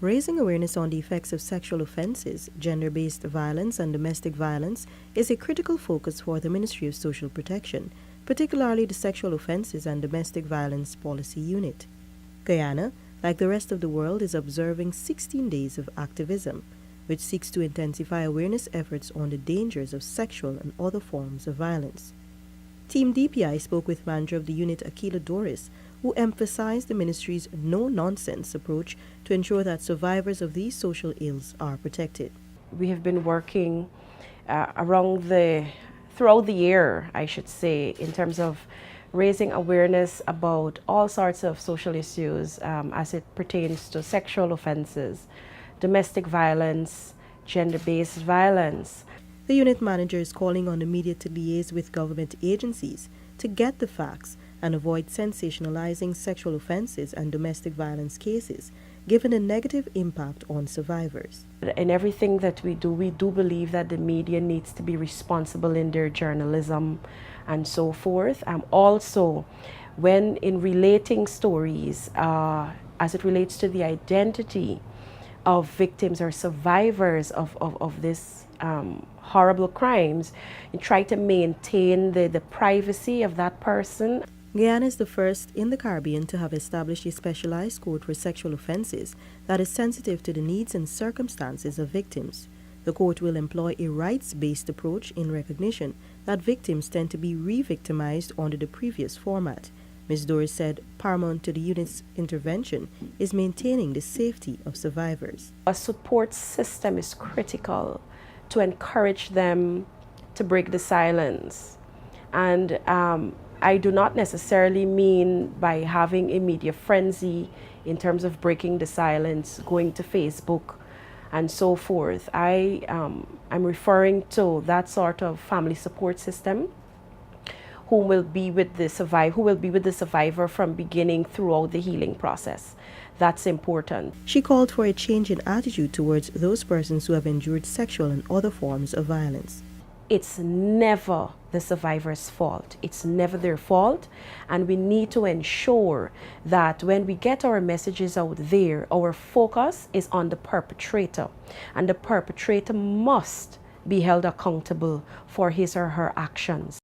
Raising awareness on the effects of sexual offenses, gender-based violence, and domestic violence is a critical focus for the Ministry of Social Protection, particularly the Sexual Offenses and Domestic Violence Policy Unit. Guyana, like the rest of the world, is observing 16 Days of Activism, which seeks to intensify awareness efforts on the dangers of sexual and other forms of violence. Team DPI spoke with manager of the unit, Akila Doris, who emphasized the ministry's no-nonsense approach to ensure that survivors of these social ills are protected. We have been working throughout the year, I should say, in terms of raising awareness about all sorts of social issues as it pertains to sexual offenses, domestic violence, gender-based violence. The unit manager is calling on the media to liaise with government agencies to get the facts and avoid sensationalizing sexual offenses and domestic violence cases, given the negative impact on survivors. In everything that we do believe that the media needs to be responsible in their journalism and so forth. Also, when in relating stories, as it relates to the identity of victims or survivors of this horrible crimes, you try to maintain the privacy of that person. Guyana is the first in the Caribbean to have established a specialized court for sexual offenses that is sensitive to the needs and circumstances of victims. The court will employ a rights-based approach in recognition that victims tend to be re-victimized under the previous format. Ms. Doris said paramount to the unit's intervention is maintaining the safety of survivors. A support system is critical to encourage them to break the silence. And I do not necessarily mean by having a media frenzy in terms of breaking the silence, going to Facebook and so forth. I'm referring to that sort of family support system who will be with the survivor from beginning throughout the healing process. That's important. She called for a change in attitude towards those persons who have endured sexual and other forms of violence. It's never the survivor's fault. It's never their fault. And we need to ensure that when we get our messages out there, our focus is on the perpetrator. And the perpetrator must be held accountable for his or her actions.